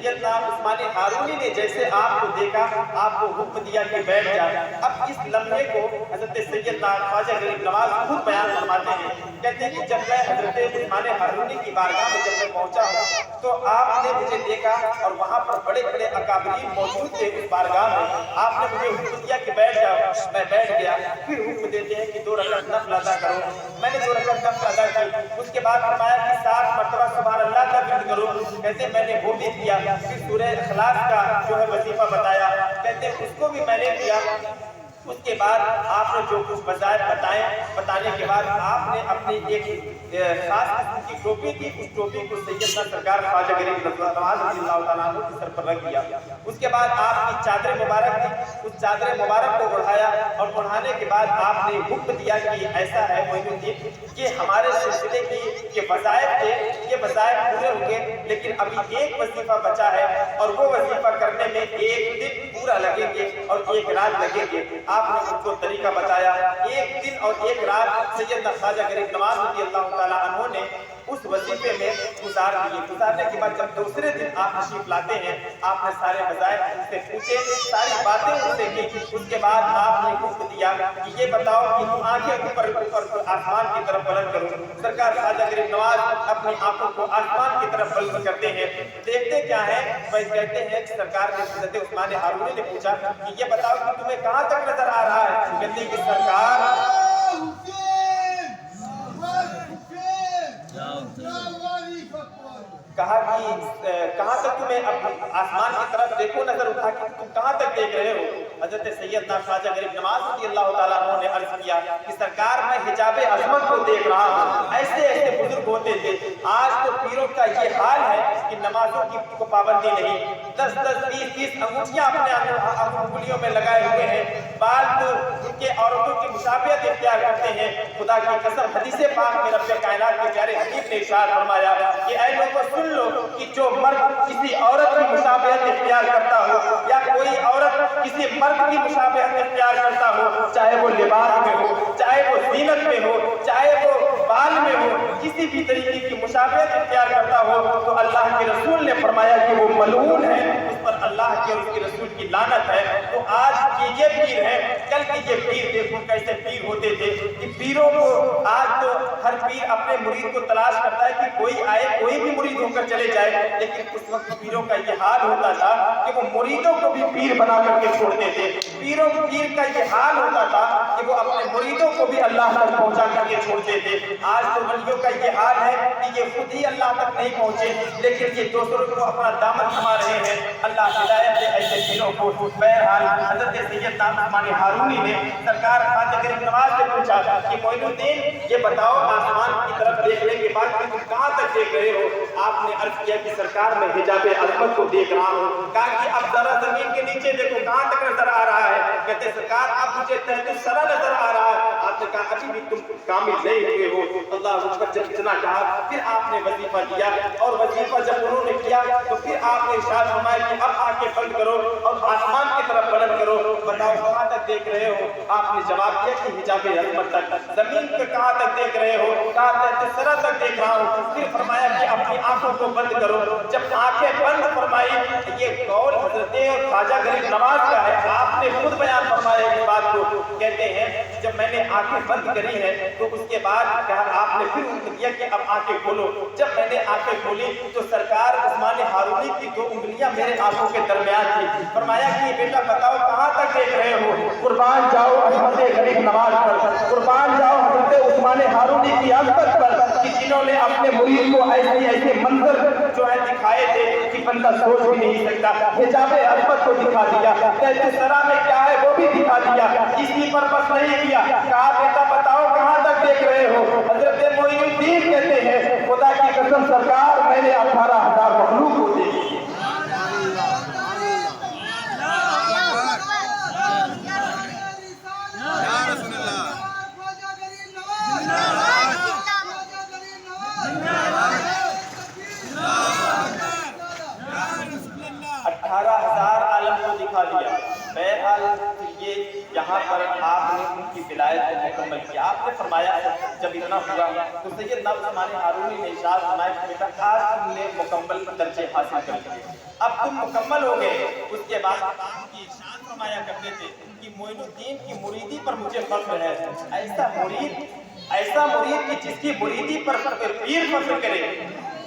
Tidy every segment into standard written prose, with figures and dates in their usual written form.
سیدنا عثمان ہارونی نے جیسے آپ کو دیکھا آپ کو حکم دیا کہ بیٹھ جائے۔ اب اس لمحے کو حضرت سیدنا خواجہ غریب نواز خود بیان فرماتے ہیں، کہتے ہیں کہ جب میں حضرت عثمان ہارونی کی بارگاہ میں جب میں پہنچا ہوں تو آپ نے مجھے دیکھا اور وہاں پر بڑے بڑے اکابرین موجود تھے اس بارگاہ میں۔ آپ نے مجھے حکم دیا کہ بیٹھ جاؤ، میں بیٹھ گیا۔ پھر حکم دیتے ہیں کہ 2 رکعت نفل ادا کرو، میں نے 2 رکعت نفل ادا کی۔ اس کے بعد فرمایا کہ 7 مرتبہ سبحان اللہ کا ورد کرو، کہتے ہیں میں نے وہ بھی کیا۔ پھر سورہ اخلاص کا جو ہے وظیفہ بتایا، کہتے ہیں اس کو بھی میں نے کیا۔ اس کے بعد آپ نے جو کچھ وظائف بتانے کے بعد آپ نے اپنی ایک خاص قسم کی ٹوپی تھی، اس ٹوپی کو سیدنا سرکار خواجہ غریب نواز رضی اللہ تعالیٰ عنہ کی سر پر رکھ دیا۔ اس کے بعد آپ کی چادر مبارک تھی، اس چادر مبارک کو اڑھایا اور اڑھانے کے بعد آپ نے حکم دیا کہ ایسا ہے معین الدین کہ ہمارے سلسلے کی یہ وظائف تھے، یہ وظائف پورے ہوں گے، لیکن ابھی ایک وظیفہ بچا ہے اور وہ وظیفہ کرنے میں 1 دن پورا لگیں گے اور 1 رات لگیں گے۔ آپ نے ان کو طریقہ بتایا، 1 دن اور 1 رات سیدنا خواجہ غریب نواز رضی اللہ تعالیٰ عنہ نے اس وظیفے میں گزار دیے۔ گزارنے کے بعد جب دوسرے دن آپ تشریف لاتے ہیں، آپ نے سارے وظائف ان سے پوچھے، ساری باتیں ان سے کی۔ اس کے بعد آپ نے حکم دیا کہ یہ بتاؤ کہ تم آنکھیں اوپر آسمان کی طرف بلند کرو۔ سرکار خواجہ غریب نواز اپنی آنکھوں کو آسمان کی طرف بلند کرتے ہیں، دیکھتے کیا ہے؟ وہ کہتے ہیں کہ سرکار نے حضرت عثمان ہارونی نے پوچھا کہ یہ بتاؤ کہ تمہیں کہاں تک نظر آ رہا ہے؟ کہتے ہیں کہ سرکار کہا کہ کہاں تک تمہیں آسمان کی طرف دیکھو، نظر اٹھا کے تم کہاں تک دیکھ رہے ہو؟ حضرت سیدنا خواجہ غریب نواز رضی اللہ تعالیٰ عنہ نے عرض کیا کہ سرکار میں حجاب عظمت کو دیکھ رہا ہوں۔ ایسے ایسے بزرگ ہوتے تھے، آج تو پیروں کا یہ حال ہے کہ نمازوں کی کو پابندی نہیں، 10-10 20-20 انگوٹھیاں اپنے انگلیوں میں لگائے ہوئے ہیں، بال تو ان کے عورتوں کی مشابہت اختیار کرتے ہیں۔ خدا کی قسم حدیث پاک میں رب کائنات کے پیارے حبیب نے ارشاد فرمایا کہ اے لوگوں سن لو کہ جو مرد کسی عورت کی مشابہت اختیار کرتا ہو یا کوئی عورت کسی مرد کی مشابہت اختیار کرتا ہو، چاہے وہ لباس میں ہو، چاہے وہ زینت میں ہو، چاہے وہ بال میں ہو، کسی بھی طریقے کی مشابہت اختیار کرتا ہو تو اللہ کے رسول نے فرمایا کہ وہ ملعون ہے، اس پر اللہ کے اور اس کے رسول کی لعنت ہے۔ تو آج کی یہ پیر ہے، کل کی یہ پیر دیکھو کیسے پیر ہوتے تھے کہ پیروں کو آج تو ہر پیر اپنے مرید کو تلاش کرتا ہے کہ کوئی آئے، کوئی بھی مرید ہو کر چلے جائے، لیکن اس وقت پیروں کا یہ حال ہوتا تھا کہ وہ مریدوں کو بھی پیر بنا کر کے چھوڑتے تھے۔ پیر کا یہ حال ہوتا تھا کہ وہ اپنے مریدوں کو بھی اللہ تک پہنچا کر کے چھوڑتے تھے۔ آج تو ولیوں کا یہ حال ہے کہ یہ خود ہی اللہ تک نہیں پہنچے لیکن یہ دوسروں کو اپنا دامن تھما رہے ہیں۔ اللہ ہدایت دے ایسے دلوں کو۔ بہرحال حضرت سیدنا عثمان ہارونی نے سرکار خواجہ غریب نواز سے پوچھا کہ معین الدین یہ بتاؤ آسمان کی طرف دیکھنے کے بعد کہ تم کہاں تک دیکھ رہے ہو؟ آپ نے عرض کیا کہ سرکار میں حجاب عظمت کو دیکھ رہا ہوں۔ کہا کہ اب ذرا زمین کے نیچے دیکھو کہاں تک نظر آ رہا ہے؟ کہتے سرکار اب مجھے تحت الثری نظر آ رہا ہے۔ آپ نے کہا ابھی بھی تم کامل نہیں ہوئے ہو۔ اللہ اکبر جب اتنا کہا پھر آپ نے وظیفہ دیا اور وظیفہ جب انہوں نے کیا تو پھر آپ نے ارشاد فرمایا کہ اب آنکھیں بند کرو اور آسمان کی طرف بلند کرو، بتاؤ کہاں تک دیکھ رہے ہو؟ آپ نے جواب دیا کہ حجاب عظمت تک۔ زمین پہ کہاں تک دیکھ رہے ہو؟ کہا تحت الثری تک دیکھ رہا ہوں۔ پھر فرمایا کہ اپنی آنکھوں کو بند کرو۔ جب آنکھیں بند فرمائی، یہ قول حضرت خواجہ غریب نواز کا ہے، آپ نے خود بیان فرمایا اس بات کو۔ کہتے ہیں جب میں نے آنکھیں بند کری ہیں تو اس کے بعد کہا آپ نے پھر حکم دیا کہ اب آنکھیں کھولو۔ جب میں نے آنکھیں کھولی تو سرکار عثمان ہارونی کی 2 انگلیاں میرے آنکھوں کے درمیان تھی۔ فرمایا کہ بیٹا بتاؤ کہاں تک دیکھ رہے ہو؟ قربان جاؤ احمد غریب نواز پر، قربان جاؤ حضرت عثمان ہارونی کی عظمت پر کہ جنہوں نے اپنے مرید کو ایسے ایسے منظر جو ہے دکھائے تھے کہ بندہ سوچ بھی نہیں سکتا۔ حجاب عظمت کو دکھا دیا، تحت الثری میں کیا ہے وہ بھی دکھا دیا، اسی پر بس نہیں کیا، کہا بیٹا بتاؤ کہاں تک دیکھ رہے ہو؟ حضرت معین الدین کہتے ہیں خدا کی قسم سرکار میں نے 18,000 مخلوق کو دیکھی۔ عالم کو دکھا دیا۔ बहरहाल ये यहाँ पर आपने उनकी विलायत को मुकम्मल किया। आपने फरमाया जब इतना हुआ तो सैयदना उस्मान हारूनी ने इरशाद फरमाया कि बेटा आज तुमने मुकम्मल दर्जे हासिल कर लिए, अब तुम मुकम्मल हो गए। उसके बाद आपकी इरशाद फरमाया करते थे कि मोइनुद्दीन की मुरीदी पर मुझे फख्र है। ऐसा मुरीद कि जिसकी मुरीदी पर पीर फख्र करे,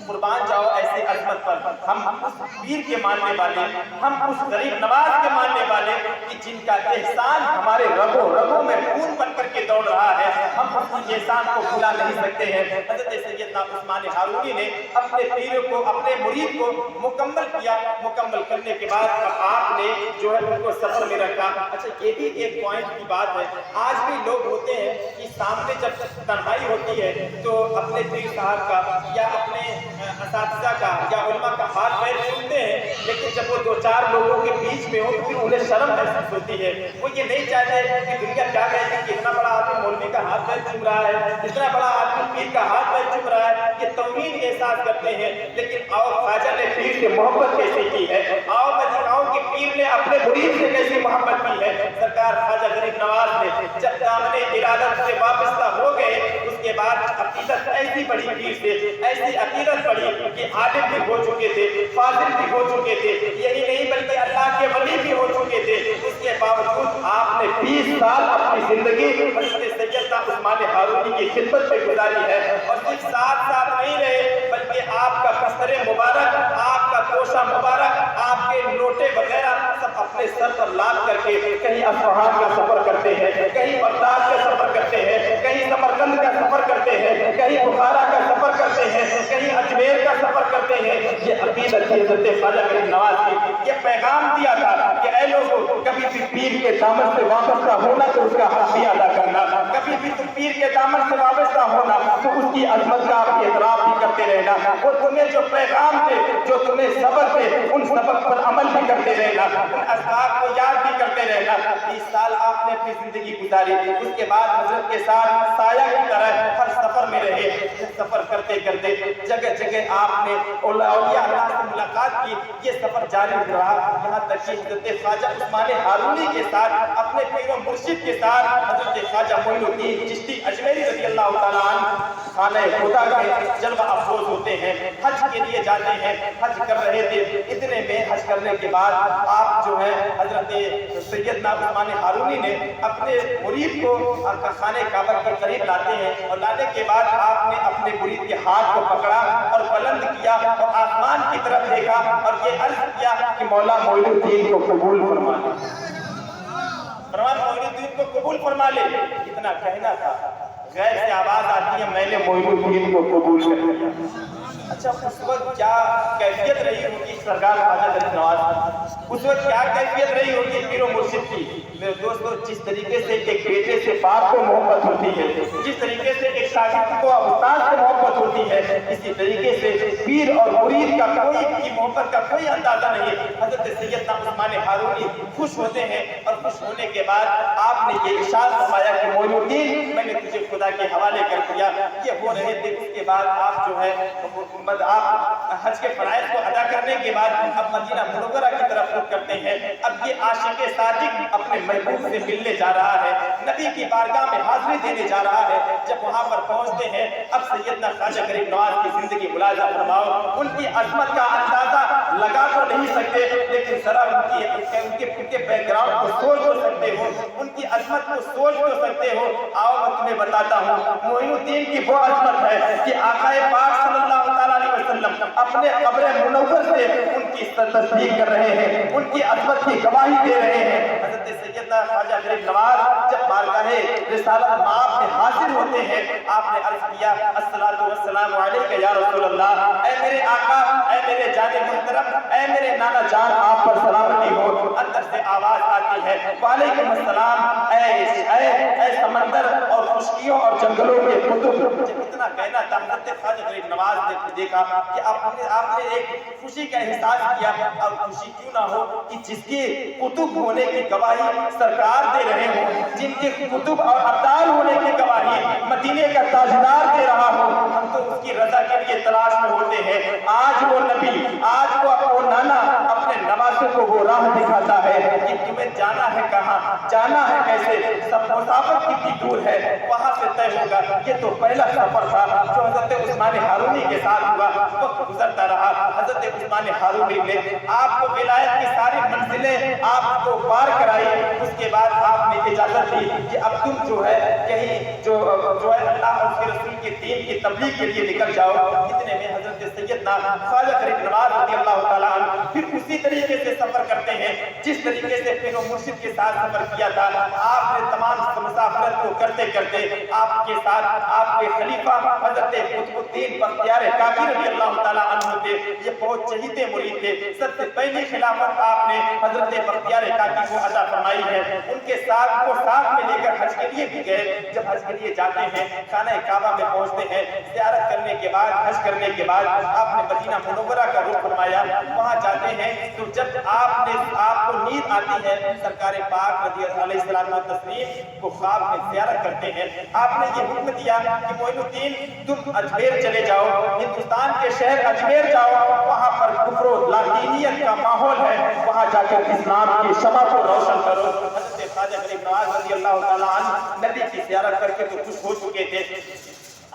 कुर्बान जाओ ऐसे अजमत पर। हम उस पीर के मानने वाले, हम उस गरीब नवाज के मानने वाले कि जिनका एहसान हमारे रगों रगों में खून बन करके दौड़ रहा है, हम उस एहसान को भुला नहीं सकते हैं। हज़रत सैयदना उस्मान हारूनी ने अपने पीर को, अपने मुरीद को मुकम्मल किया। मुकम्मल करने के बाद आपने जो है उनको सफर में रखा। अच्छा, ये भी एक पॉइंट की बात है। आज भी लोग होते हैं कि सामने जब तन्हाई होती है तो अपने पीर साहब का या अपने असातिज़ा का या उलमा का हाथ पैर चूमते हैं, लेकिन जब वो दो चार लोगों के बीच में हो तो फिर उन्हें शर्म महसूस होती है। वो ये नहीं चाहते कि दुनिया क्या कहेगी कि इतना बड़ा आदमी मौलवी का हाथ पैर चूम रहा है, इतना बड़ा आदमी पीर का हाथ पैर चूम रहा है। ये तौहीन एहसास करते हैं। लेकिन आओ ख्वाजा ने पीर से मोहब्बत कैसे की है, आओ मैं दिखाऊं कि पीर ने अपने मुरीद से कैसे मोहब्बत की है। सरकार ख्वाजा गरीब नवाज ने जब दामने इरादत से वापस हो गए, उसके बाद अकीदत ऐसी बड़ी पीर से, ऐसी अकीदत बड़ी कि आलिम भी हो चुके थे, फाजिल भी हो चुके थे, यही नहीं बल्कि अल्लाह के वली भी हो चुके थे। उसके बावजूद आपने 20 साल अपनी जिंदगी हज़रत सैयदना उस्मान हारूनी की खिदमत में गुजारी है। और सिर्फ साथ नहीं रहे, बल्कि आपका बस्तर मुबारक, आपका तोशा मुबारक, आपके लोटे वगैरह सब अपने सर पर लाद करके कहीं असफहान का सफर करते हैं, कहीं बगदाद का सफर करते हैं, कहीं समरकंद का सफर करते हैं, कहीं बुखारा का सफर करते हैं, कहीं अजमेर का सफर करते हैं। ये अकीदत थी हज़रत ख्वाजा गरीब नवाज की। ये पैगाम दिया था कि ऐ लोगों, कभी भी पीर के दामन से वापस ना होना तो उसका हक भी अदा करना, कभी भी तुम पीर के दामन से वापस ना होना तो उसकी अजमत का आप एतराफ भी करते रहना। वो तुम्हें जो पैगाम थे, जो तुम्हें सबक थे, उन सबक पर अमल भी करते रहना, उन असबाब को याद भी करते रहना। 20 साल आपने अपनी जिंदगी गुजारी। उसके बाद हजरत के साथ साया की तरह हर सफर में रहे। सफर करते करते जगह जगह आपने औलिया अल्लाह से मुलाकात की। ये सफर जारी रहा, यहाँ तक कि हज़रत ख्वाजा उस्मान हारूनी के साथ, अपने पीर व मुर्शिद के साथ हज़रत ख्वाजा मोइनुद्दीन चिश्ती अजमेरी रज़ी अल्लाह तआला अन्हु खाने खुदा के जलवा अफरोज होते हैं, हज के लिए जाते हैं, हज कर रहे थे। इतने में हज करने के बाद आप जो है हज़रत सैयदना उस्मान हारूनी ने अपने मुरीद को खाने काबा के करीब लाते हैं, और लाने के बाद आपने अपने मुरीद के हाथ को पकड़ा और बुलंद किया और आसमान की तरफ देखा और ये अर्ज किया कि मौला मोइनुद्दीन को कबूल फरमा ले, मोइनुद्दीन को कबूल फरमा ले। इतना कहना था, गैर से आवाज आती है, मैंने मोइनुद्दीन को कबूल कर लिया। अच्छा, उस वक्त क्या कैफियत रही होगी सरकार ख्वाजा गरीब नवाज, उस वक्त क्या कैफियत रही होगी पीर व मुर्शिद की। मेरे दोस्तों, जिस तरीके से एक बेटे से बाप को मोहब्बत होती है, जिस तरीके से एक शागिर्द को उस्ताद से मोहब्बत होती है, इसी तरीके से पीर और मुरीद का कोई की मोहब्बत का कोई अंदाजा नहीं। हज़रत सैयदना उस्मान हारूनी खुश होते हैं और खुश होने के बाद आपने ये इरशाद फरमाया कि मोइनुद्दीन, मैंने तुझे खुदा के हवाले कर दिया। ये हो रहे थे। उसके बाद आप जो है आप हज के फराइज़ को अदा करने के बाद अब मदीना मुनव्वरा की तरफ रुख करते हैं। अब ये आशिक़ सादिक़ अपने महबूब से मिलने जा रहा है, नबी की बारगाह में हाज़िरी देने जा रहा है। जब वहाँ पर पहुँचते हैं, अब सैयदना ख्वाजा गरीब नवाज की जिंदगी मुलाज़ा फरमाओ। उनकी अज़मत का अंदाज़ा लगा तो नहीं सकते, लेकिन जरा उनके बैकग्राउंड को सोच तो सकते हो, उनकी अज़मत को सोच तो सकते हो। आओ मैं तुम्हें बताता हूँ, मोइनुद्दीन की वो अज़मत है कि आक़ाए पाक सल्लल्लाहु अलैहि वसल्लम अपने कब्र मुनव्वर से उनकी तस्दीक कर रहे हैं, उनकी अज़मत की गवाही दे रहे हैं। हज़रत सैयदना ख्वाजा गरीब नवाज जब बारगाहे रिसालत माप में हाजिर होते हैं, आपने अर्ज़ किया, अस्सलातु वस्सलामु अलैका या रसूल अल्लाह, ऐ मेरे आका, ऐ मेरे जाने मुहतरम, ऐ मेरे नाना जान, आप पर सलामती हो। अंदर से आवाज आती है, वालेकुम अस्सलाम, ऐ समंदर और खुशकियों और जंगलों के कुतुब। इतना कहना था, हज़रत ख्वाजा गरीब नवाज ने देखा कि आपने एक खुशी का एहसास किया। अब खुशी क्यों ना हो कि जिसके कुतुब होने की गवाही सरकार दे रहे हो, जिनके कुतुब और अब्दाल होने की गवाही मदीने का ताजदार दे रहा हो, हम तो उसकी रजा के लिए तलाश में होते हैं। आज वो नबी, आज वो नाना अपने नवासों को वो राह दिखाता है कि तुम्हें हमें जाना है कहाँ, जाना है कैसे, सब मुसाफिर कितनी दूर है, वहाँ से तय होगा। ये तो पहला सफर था जो हजरत उस्मान हारूनी के साथ हुआ। वक्त गुजरता रहा, हजरत उस्मान हारूनी ने आपको विलायत की सारी मंजिलें आपको पार कराई। उसके बाद आपने इजाजत दी कि अब तुम जो है कहीं जो है अल्लाह और उसके रसूल के दीन की तबलीग के लिए निकल जाओ। इतने में हजरत सैयदना ख्वाजा गरीब नवाज रज़ियल्लाहु ताला अन्हु फिर उसी तरीके से सफर करते हैं जिस तरीके से पीर और मुर्शिद के साथ सफर किया था। आपने तमाम मुसाफिरत को करते करते आपके साथ आपके खलीफा हजरत कुतुबुद्दीन बख्तियार काकी रज़ियल्लाहु ताला अन्हु थे। ये बहुत चहीते मुरीद थे। सबसे पहली खिलाफत आपने हजरत बख्तियार काकी को अदा फरमाई है। उनके साथ को साथ में लेकर हज के लिए भी गए। जब हज के लिए जाते हैं, खाना काबा में पहुंचते हैं, ज़ियारत करने के बाद हज करने के बाद आपने मदीना मुनव्वरा का रुख फरमाया। वहां जाते हैं तो जब आपको नींद आती है, सरकार पाक रज़ियल्लाहु तस्लीम को ख्वाब में ज़ियारत करते हैं। आपने ये हुक्म दिया कि मोइनुद्दीन तुम अजमेर चले जाओ, हिंदुस्तान के शहर अजमेर जाओ, वहां पर कुफ्र और लादीनियत का माहौल है, वहां जाकर इस्लाम की शमा को रोशन करो। हज़रत ख्वाजा गरीब नवाज रज़ियल्लाहु ताला अन्हु नबी की ज़ियारत करके तो खुश हो चुके थे।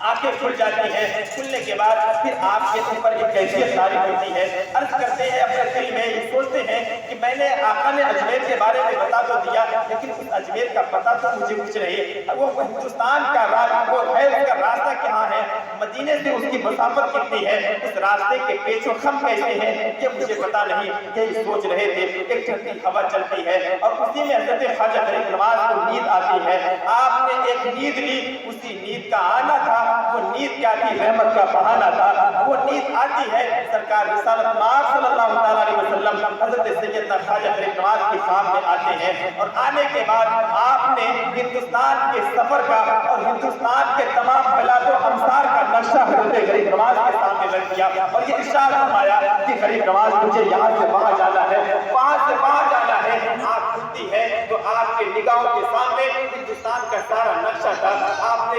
आंखें खुल जाती हैं, खुलने के बाद फिर आपके ऊपर एक कैफियत तारी होती है। अर्ज करते हैं अपने दिल में, ये सोचते हैं कि मैंने आका ने अजमेर के बारे में बता तो दिया, लेकिन उस अजमेर का पता तो मुझे कुछ नहीं। वो हिंदुस्तान का वो है, उसका रास्ता कहाँ है, मदीने से उसकी मसाफत कितनी है, उस रास्ते के पेचो खम कैसे हैं, ये मुझे पता नहीं। यही सोच रहे थे, एक ठंडी हवा चलती है और उसी में हज़रत ख्वाजा गरीब नवाज को नींद आती है। आपने एक नींद ली, उसी नींद का आना था, वो नींद क्या थी, रहमत का बहाना था। वो नींद आती है, सरकार रिसालत मार्ग सल्लल्लाहु अलैहि वसल्लम हज़रत सैयदना ख्वाजा गरीब नवाज के ख्वाब में आते हैं। और आने के बाद आपने हिंदुस्तान के सफर का और हिंदुस्तान के तमाम बिलादो अमसार का नक्शा हज़रत गरीब नवाज के सामने रख दिया और ये इरशाद फरमाया कि गरीब नवाज मुझे यहाँ से वहाँ जाना है, वहाँ से वहाँ जाना है। आँख खुलती है तो आपके निगाहों के सामने हिंदुस्तान का सारा नक्शा था। आपने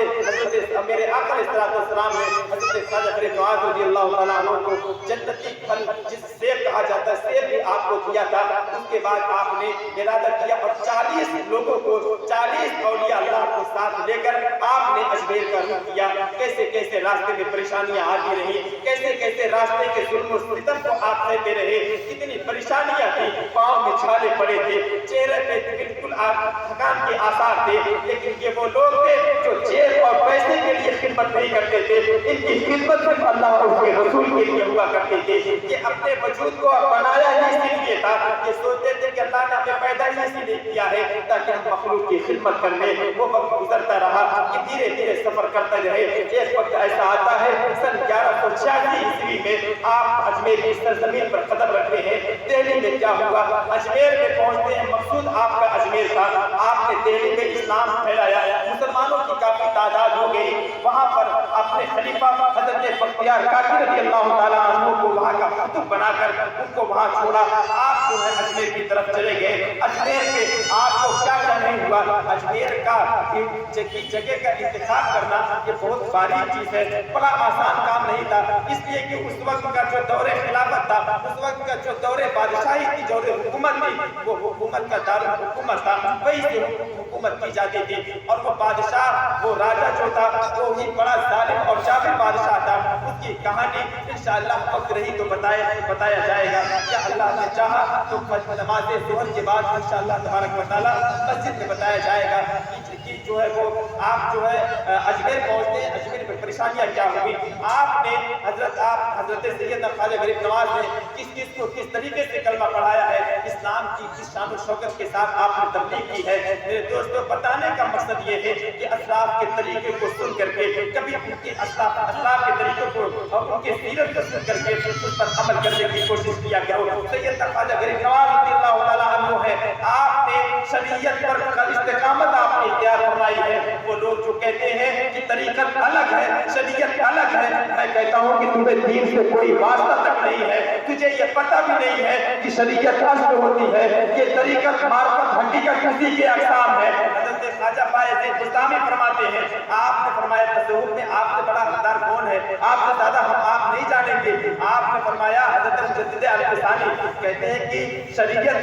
मेरे आका अलैहिस्सलाम ने हज़रत ख्वाजा गरीब नवाज रज़ियल्लाहु ताला अन्हु को जन्नती फल जिस सेब कहा जाता है, सेब भी आपको दिया था। उसके बाद आपने इरादा किया और 40 लोगों को, 40 औलिया अल्लाह को साथ लेकर आपने अजमेर का रुख किया। कैसे कैसे रास्ते में परेशानियां आती रही, कैसे कैसे रास्ते के जुल्म और सितम को आप सहते रहे, कितनी परेशानियां थी, पाँव में छाले पड़े थे, चेहरे पे बिल्कुल थकान के आसार थे। लेकिन ये वो लोग थे जो जेब और पैसे के लिए खिदमत नहीं करते थे, इनकी खिदमत सिर्फ अल्लाह और उसके रसूल के लिए हुआ करते थे। ये अपने वजूद को बनाया ही इसीलिए था, ये सोचते थे कि अल्लाह ने हमें पैदा ही इसीलिए किया है ताकि हम मखलूक की खिदमत कर लें। वो वक्त गुजरता रहा कि धीरे धीरे सफर करते रहे। एक वक्त ऐसा आता है सन 1186 ईस्वी में आप अजमेर की सरजमीन पर कदम रखते हैं। दिल्ली में क्या हुआ, अजमेर में पहुंचते हैं, मकसूद आपका अजमेर था। आपने दिल्ली में इस्लाम फैलाया, मुसलमानों की काफी तादाद हो गई। वहां पर अपने खलीफा हज़रत बख्तियार काकी रज़ियल्लाहु ताला अन्हु को वहां का कुतुब बनाकर उनको वहां छोड़ा। आप जो है अजमेर की तरफ चले गए। अजमेर में आपको क्या नहीं हुआ, अजमेर का जगह का इंतखाब करना ये बहुत बारीक चीज है, बड़ा आसान काम नहीं था। इसलिए कि उस वक्त का जो दौरे खिलाफत था, उस वक्त का जो दौरे बादशाही की जो हुकूमत थी, वो हुकूमत का दारुल हुकूमत था, वही से हुकूमत की जाती थी। और वो बादशाह, वो राजा जो था, वो ही बड़ा जालिम और जाबिर बादशाह था। उसकी कहानी इंशाअल्लाह वक्त रही तो बताया जाएगा। क्या अल्लाह ने चाहा तो नमाज़ ज़ुहर के बाद इंशाअल्लाह तबारक व तआला मस्जिद में बताया जाएगा कि जो है वो आप जो है अजमेर पहुंचते हैं, अजमेर में परेशानियां क्या हुई। आपने हजरत सैयदना ख्वाजा गरीब नवाज ने किस तरीके से कलमा पढ़ाया है, इस्लाम की किस शान और शौकत के साथ आपने तबलीग की है। मेरे दोस्तों, बताने का मकसद ये है कि असलाफ के तरीके को सुन करके, कभी उनके असलाफ के तरीकों को और उनके सीरत को सुन करके उस पर अमल करने की कोशिश किया करो। सैयदना ख्वाजा गरीब नवाज रज़ियल्लाहु ताला अन्हु है, आपने शरीयत पर इस्तिकामत आपने इख्तियार फरमाई है। वो लोग जो कहते हैं कि तरीकत अलग है, शरीयत अलग है, मैं कहता हूँ कि तुम्हें दीन से कोई वास्ता तक नहीं है, तुझे ये पता भी नहीं है कि शरीयत असल होती है, ये तरीकत मार्फत हकीकत किसी के अक़साम है। ख्वाजा बायज़ीद बुस्तामी फरमाते हैं, आपने फरमाया तसव्वुफ में आपसे बड़ा हकदार कौन है, आपसे ज्यादा हम आप नहीं जानेंगे। आपने फरमाया हज़रत मुजद्दिद अल-फ़सानी कहते हैं कि शरीयत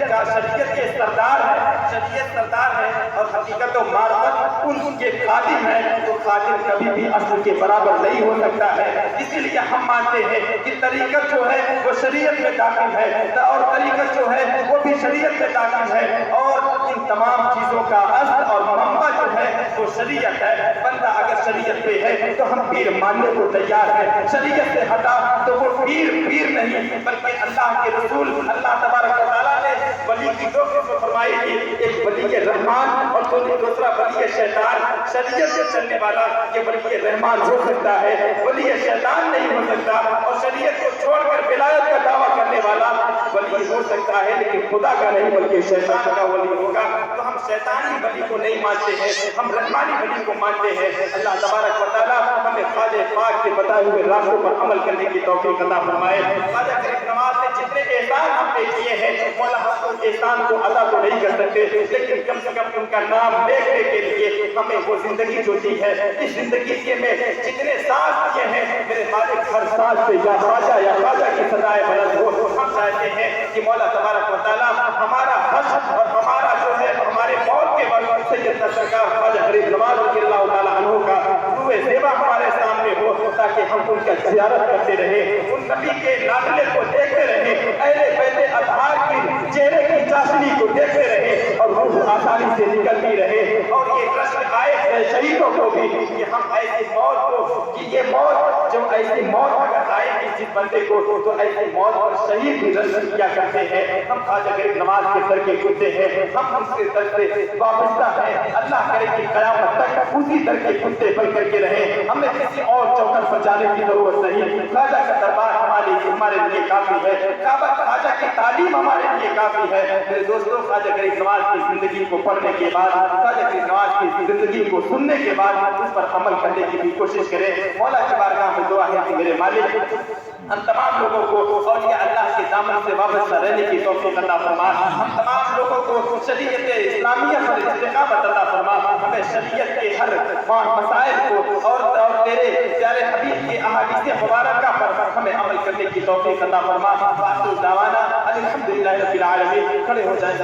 के सरदार है, शरीयत सरदार है और हकीकत और मार्फत उनके खादिम है, तो खादिम कभी भी असल के बराबर नहीं हो सकता है। इसीलिए हम मानते हैं कि तरीकत जो है वो शरीयत में दाखिल है और तरीकत जो है वो भी शरीयत में दाखिल है, और इन तमाम चीजों का असल और मंबा जो है वो शरीयत है। बंदा अगर शरीयत पे है तो हम पीर मानने को तैयार है, शरीयत से हटा तो वो पीर नहीं बल्कि अल्लाह के रसूल अल्लाह तबारक व तआला ने वली की दो किस्म फरमाई थी, एक वली रहमान और दूसरा वली शैतान। शरीयत से चलने वाला ये वली रहमान हो सकता है, वली शैतान नहीं हो सकता, और शरीयत को छोड़कर विलायत का दावा करने वाला वली हो सकता है लेकिन खुदा का नहीं बल्कि शैतान का वली होगा। तो हम शैतानी वली को नहीं मानते हैं, हम रहमानी वली को मानते हैं। अल्लाह तबारक व तआला हमें ख्वाजा पाक के बताए हुए रास्तों पर अमल करने की तौफीक अता फरमाए। ख्वाजा गरीब नवाज ने जितने एहसान हम पे किए हैं, मौला हम उस एहसान को अदा तो नहीं कर सकते, लेकिन कम से कम उनका नाम देखने के लिए हमें वो जिंदगी जो दी है, इस जिंदगी के में जितने सांस दिए हैं मेरे मालिक हर सांस पे या ख्वाजा की सदाए बुलंद हो। हम चाहते हैं कि मौला तबारक व तआला हमारा हश्र और हमारा जो है हमारे मौत के वक्त सैयदना सरकार ख्वाजा गरीब नवाज रज़ियल्लाहु ताला अन्हु का रूए ज़ेबा हमारे सामने हो, ताकि हम उनका ज़ियारत करते रहे, उन नबी के लाडले को देखते रहे, अहले बैते अतहार की चेहरे की चाशनी को देखते रहे और रूह आसानी से निकलती रहे। और ये प्रश्न आए शहीदों को भी कि हम ऐसी मौत को, कि ये मौत जो ऐसी मौत अगर आएगी जिस बंदे को, तो ऐसी मौत पर शहीद भी रस्म किया करते हैं। हम ख्वाजा गरीब नवाज के दर के कुत्ते हैं, हम उसके दर से वाबस्ता हैं। अल्लाह करे कि क़यामत तक उसी दर के कुत्ते बन करके रहे, हमें किसी और चौकट पर जाने की जरूरत नहीं। ख्वाजा का दरबार हमारे लिए काफी है, काबा ख्वाजा की तालीम हमारे लिए काफी है। मेरे दोस्तों, ख्वाजा गरीब नवाज की जिंदगी को पढ़ने के बाद, ख्वाजा गरीब नवाज की जिंदगी को सुनने के बाद उस पर अमल करने की भी कोशिश करें। मौला की बारगाह में दुआ है कि मेरे मालिक हम तमाम लोगों को औलिया अल्लाह के दामन से वाबस्ता रहने की तौफीक अता फरमा, हम तमाम लोगों को शरीयत इस्लामिया पर इस्तिकामत अता फरमा, हमें शरीयत के हर मसाइल को और तेरे प्यारे हबीब के अहादीस मुबारका पर हमें अमल करने की तौफीक अता फरमा। वाखिर दावाना अल्हम्दुलिल्लाहि रब्बिल आलमीन। खड़े हो जाए।